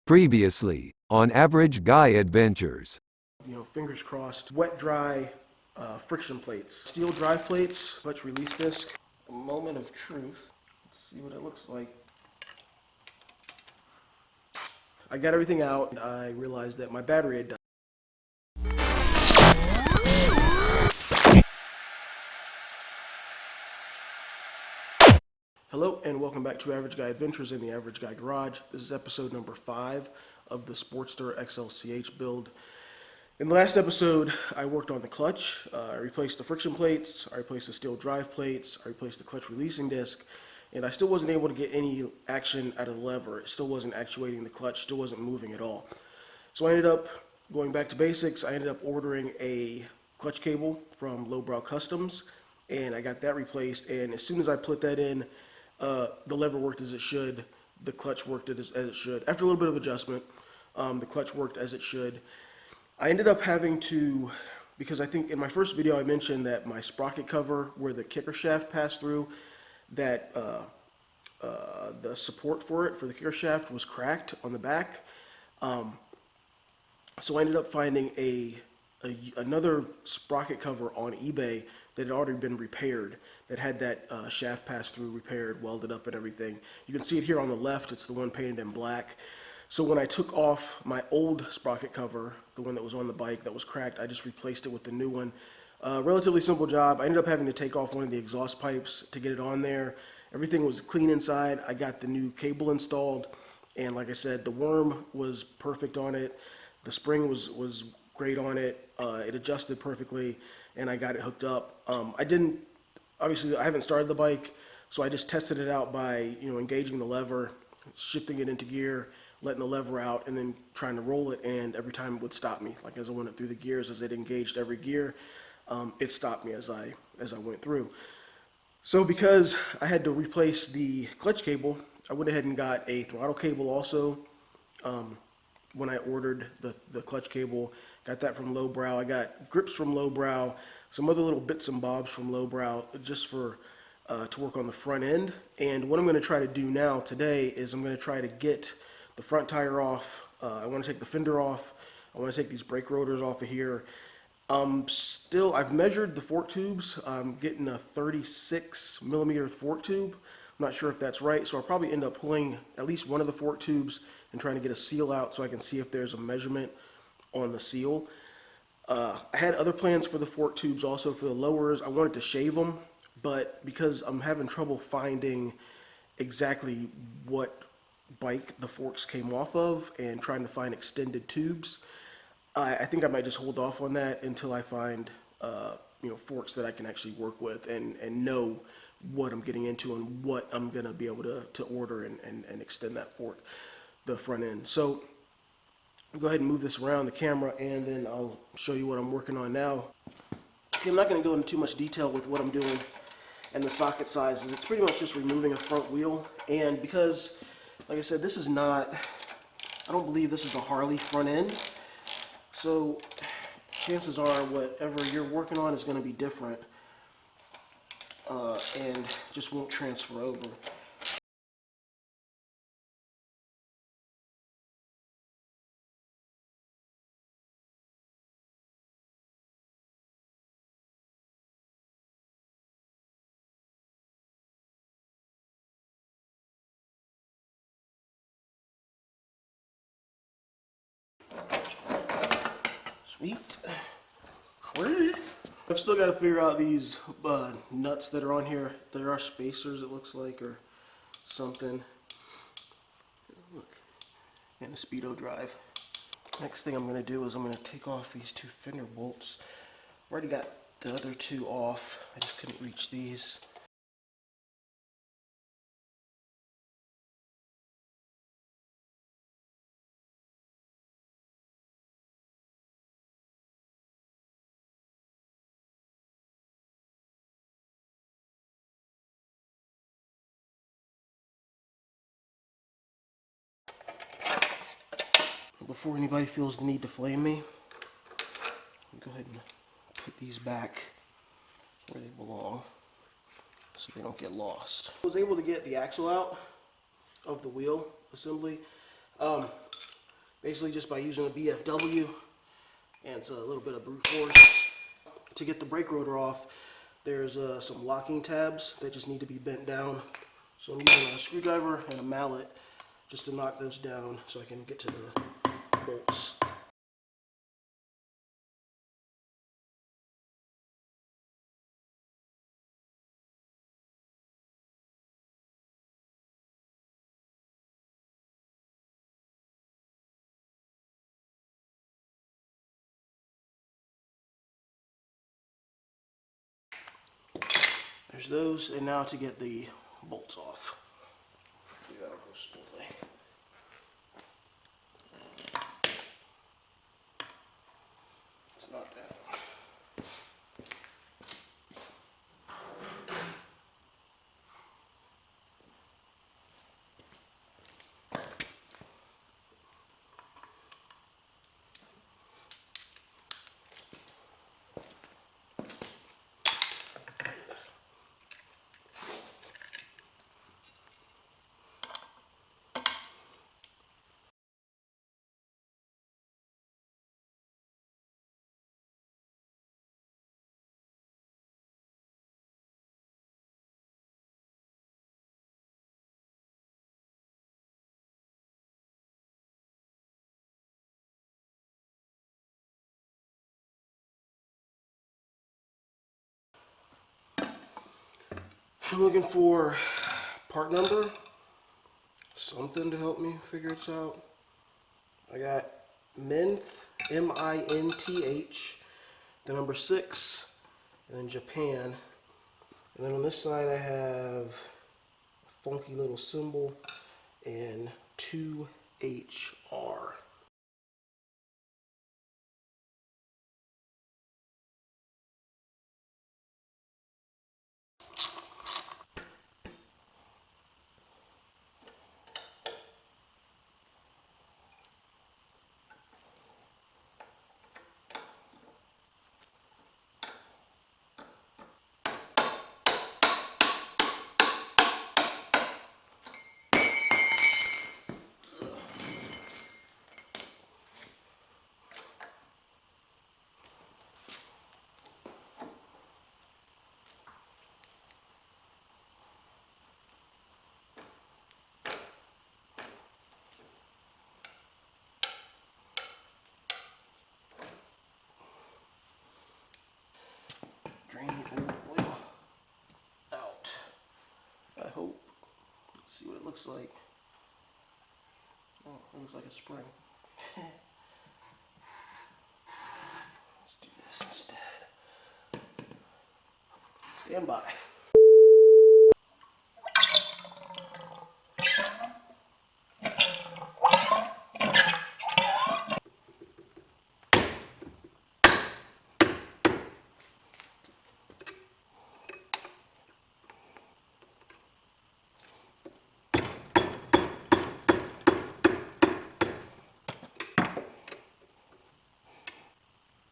Previously, on Average Guy Adventures. Fingers crossed, wet dry friction plates, steel drive plates, clutch release disc. A moment of truth. Let's see what it looks like. I got everything out and I realized that my battery had died. Hello and welcome back to Average Guy Adventures in the Average Guy Garage. This is episode number 5 of the Sportster XLCH build. In the last episode, I worked on the clutch. I replaced the friction plates, I replaced the steel drive plates, I replaced the clutch releasing disc, and I still wasn't able to get any action out of the lever. It still wasn't actuating the clutch, still wasn't moving at all. So I ended up going back to basics. I ended up ordering a clutch cable from Lowbrow Customs, and I got that replaced, and as soon as I put that in, the lever worked as it should, the clutch worked as it should. After a little bit of adjustment, the clutch worked as it should. I ended up having to, because I think in my first video I mentioned that my sprocket cover where the kicker shaft passed through, that the support for it, for the kicker shaft, was cracked on the back. So I ended up finding another sprocket cover on eBay that had already been repaired, that had that shaft pass through repaired, welded up and everything. You can see it here on the left, it's the one painted in black. So when I took off my old sprocket cover, the one that was on the bike that was cracked, I just replaced it with the new one. Relatively simple job. I ended up having to take off one of the exhaust pipes to get it on there. Everything was clean inside. I got the new cable installed, and like I said, the worm was perfect on it. The spring was great on it. It adjusted perfectly, and I got it hooked up. Obviously I haven't started the bike, so I just tested it out by engaging the lever, shifting it into gear, letting the lever out, and then trying to roll it, and every time it would stop me. Like as I went through the gears, as it engaged every gear, it stopped me as I went through. So because I had to replace the clutch cable, I went ahead and got a throttle cable also. When I ordered the clutch cable, got that from Lowbrow. I got grips from Lowbrow, some other little bits and bobs from Lowbrow, just for to work on the front end. And what I'm going to try to do now today is I'm going to try to get the front tire off. I want to take the fender off. I want to take these brake rotors off of here. I've measured the fork tubes. I'm getting a 36 millimeter fork tube. I'm not sure if that's right, so I'll probably end up pulling at least one of the fork tubes and trying to get a seal out so I can see if there's a measurement on the seal. I had other plans for the fork tubes also for the lowers. I wanted to shave them, but because I'm having trouble finding exactly what bike the forks came off of and trying to find extended tubes, I think I might just hold off on that until I find forks that I can actually work with and know what I'm getting into and what I'm gonna be able to order and extend that fork, the front end. So I'll go ahead and move this around the camera, and then I'll show you what I'm working on now. Okay, I'm not going to go into too much detail with what I'm doing and the socket sizes. It's pretty much just removing a front wheel, and because, like I said, this is not, I don't believe this is a Harley front end, so chances are whatever you're working on is going to be different and just won't transfer over. Sweet. I've still got to figure out these nuts that are on here. There are spacers, it looks like, or something. Look. And a speedo drive. Next thing I'm going to do is I'm going to take off these two fender bolts. I've already got the other two off. I just couldn't reach these. Before anybody feels the need to flame me, I'll go ahead and put these back where they belong so they don't get lost. I was able to get the axle out of the wheel assembly. basically just by using a BFW and it's a little bit of brute force. To get the brake rotor off, there's some locking tabs that just need to be bent down. So I'm using a screwdriver and a mallet just to knock those down so I can get to the bolts. There's those, and now to get the bolts off. That'll go smoothly. It's not that. I'm looking for part number, something to help me figure this out. I got Minth, M-I-N-T-H, the number 6, and then Japan. And then on this side I have a funky little symbol and 2HR. Drain the old oil out. I hope. Let's see what it looks like. Oh, it looks like a spring. Let's do this instead. Stand by.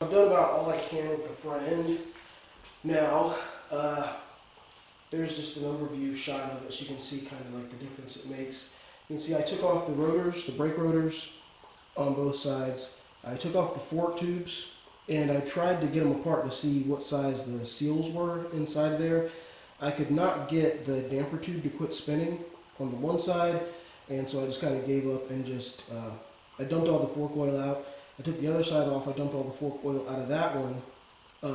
I've done about all I can with the front end. Now, there's just an overview shot of it so you can see kind of like the difference it makes. You can see I took off the rotors, the brake rotors on both sides. I took off the fork tubes and I tried to get them apart to see what size the seals were inside there. I could not get the damper tube to quit spinning on the one side, and so I just kind of gave up and just, I dumped all the fork oil out. I took the other side off, I dumped all the fork oil out of that one,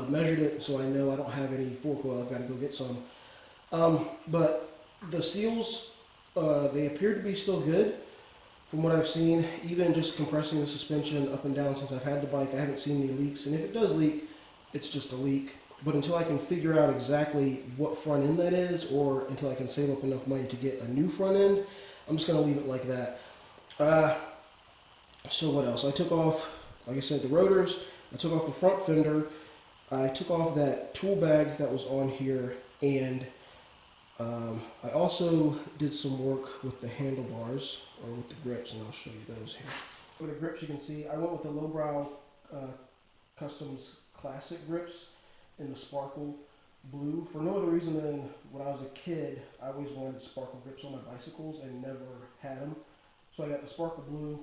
measured it so I know I don't have any fork oil, I've got to go get some. But the seals, they appear to be still good from what I've seen. Even just compressing the suspension up and down since I've had the bike, I haven't seen any leaks. And if it does leak, it's just a leak. But until I can figure out exactly what front end that is, or until I can save up enough money to get a new front end, I'm just going to leave it like that. So what else? I took off, like I said, the rotors. I took off the front fender. I took off that tool bag that was on here, and I also did some work with the handlebars, or with the grips, and I'll show you those here. For the grips, you can see I went with the Lowbrow Customs Classic grips in the sparkle blue for no other reason than when I was a kid, I always wanted sparkle grips on my bicycles and never had them. So I got the sparkle blue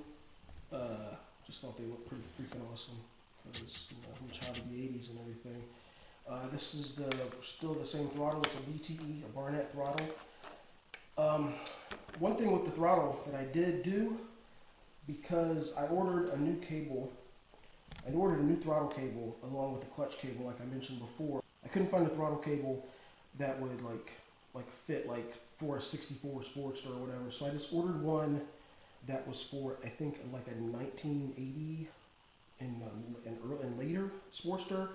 just thought they looked pretty freaking awesome because, you know, I'm a child of the 80s and everything. This is still the same throttle. It's a BTE, a Barnett throttle. One thing with the throttle that I did do, because I ordered a new cable, I ordered a new throttle cable along with the clutch cable, like I mentioned before. I couldn't find a throttle cable that would like fit like for a 64 Sportster or whatever. So I just ordered one that was for, I think, like a 1980 and later Sportster.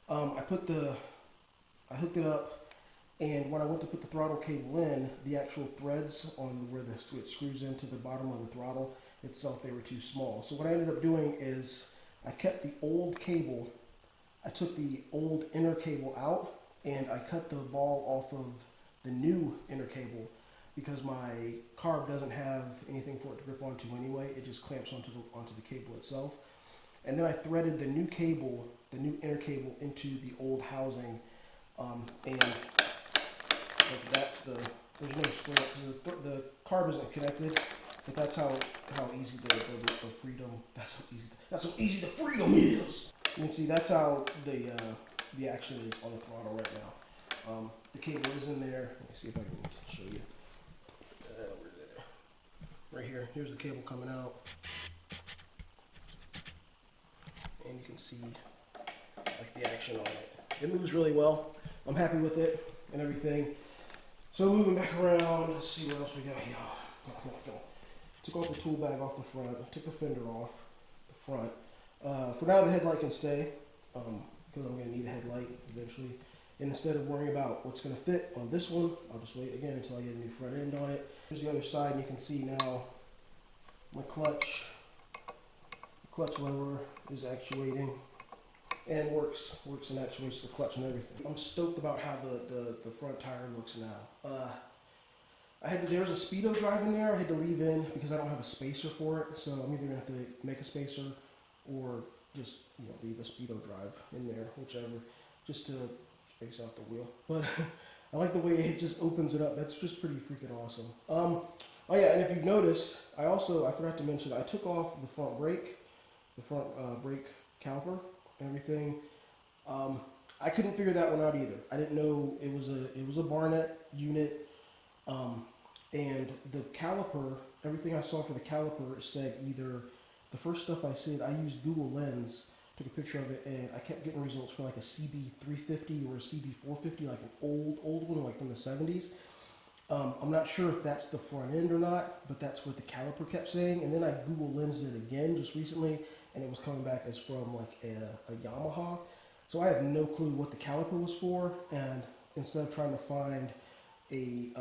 I hooked it up, and when I went to put the throttle cable in, the actual threads on where it screws into the bottom of the throttle itself, they were too small. So what I ended up doing is I kept the old cable. I took the old inner cable out, and I cut the ball off of the new inner cable because my carb doesn't have anything for it to grip onto anyway. It just clamps onto the cable itself. And then I threaded the new cable, the new inner cable, into the old housing, and that's there's no split. The carb isn't connected, but that's how easy the freedom. That's how easy the freedom is. You can see that's how the action is on the throttle right now. The cable is in there. Let me see if I can show you. Right here. Here's the cable coming out. And you can see like the action on it. It moves really well. I'm happy with it and everything. So moving back around, let's see what else we got here. Took off the tool bag off the front. Took the fender off the front. For now, the headlight can stay because I'm going to need a headlight eventually. And instead of worrying about what's going to fit on this one, I'll just wait again until I get a new front end on it. Here's the other side, and you can see now my clutch lever is actuating and works and actuates the clutch and everything. I'm stoked about how the front tire looks now. There was a speedo drive in there I had to leave in because I don't have a spacer for it, so I'm either gonna have to make a spacer or just, you know, leave a speedo drive in there, whichever, just to space out the wheel. But I like the way it just opens it up. That's just pretty freaking awesome. Oh yeah, and if you've noticed, I forgot to mention, I took off the front brake caliper and everything. I couldn't figure that one out either. I didn't know it was a Barnett unit, and the caliper, everything I saw for the caliper said either, the first stuff I said, I used Google Lens, took a picture of it, and I kept getting results for like a CB350 or a CB450, like an old one, like from the 70s. I'm not sure if that's the front end or not, but that's what the caliper kept saying. And then I Google Lensed it again just recently, and it was coming back as from like a Yamaha. So I have no clue what the caliper was for, and instead of trying to find a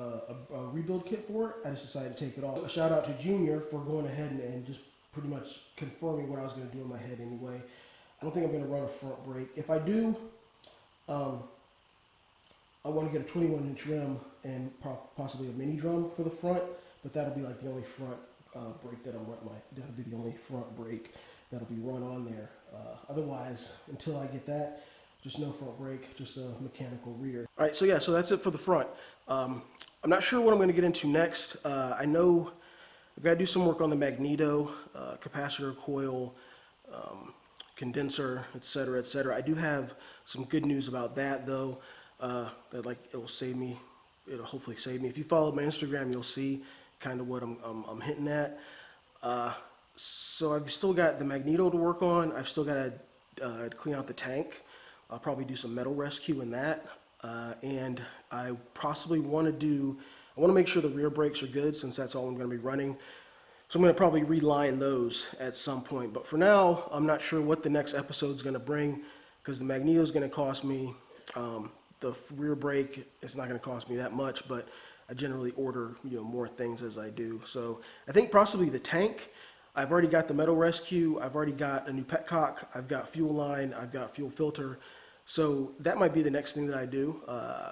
rebuild kit for it, I just decided to take it off. A shout out to Junior for going ahead and just pretty much confirming what I was going to do in my head anyway. I don't think I'm going to run a front brake. If I do, I want to get a 21-inch rim and possibly a mini drum for the front, but that'll be like the only front brake that'll be the only front brake that'll be run on there. Otherwise, until I get that, just no front brake, just a mechanical rear. All right, so yeah, so that's it for the front. I'm not sure what I'm going to get into next. I know I've got to do some work on the magneto, capacitor coil, condenser, etc., etc. I do have some good news about that though. That like it'll hopefully save me. If you follow my Instagram, you'll see kind of what I'm hinting at. So I've still got the magneto to work on. I've still got to clean out the tank. I'll probably do some metal rescue in that. And I possibly want to make sure the rear brakes are good since that's all I'm going to be running. So I'm going to probably reline those at some point. But for now, I'm not sure what the next episode's going to bring because the magneto is going to cost me. The rear brake is not going to cost me that much, but I generally order more things as I do. So I think possibly the tank. I've already got the metal rescue. I've already got a new petcock. I've got fuel line. I've got fuel filter. So that might be the next thing that I do.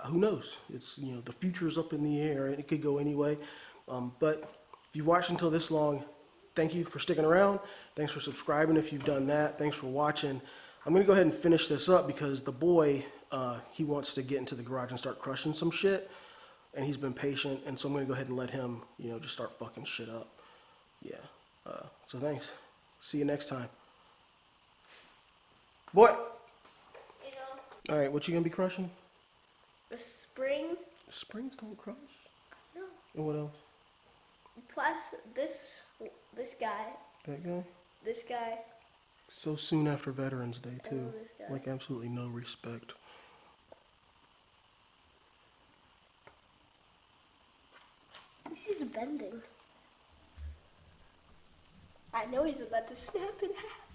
Who knows? It's the future's up in the air. It could go anyway. But if you've watched until this long, thank you for sticking around. Thanks for subscribing if you've done that. Thanks for watching. I'm going to go ahead and finish this up because the boy, he wants to get into the garage and start crushing some shit. And he's been patient. And so I'm going to go ahead and let him, just start fucking shit up. Yeah. So thanks. See you next time. Boy. You know, All right, what you gonna be crushing? a spring. Springs don't crush. No. And what else? Plus this guy. That guy? This guy. So soon after Veterans Day, I too. know this guy. Like, absolutely no respect. This is bending. I know he's about to snap in half.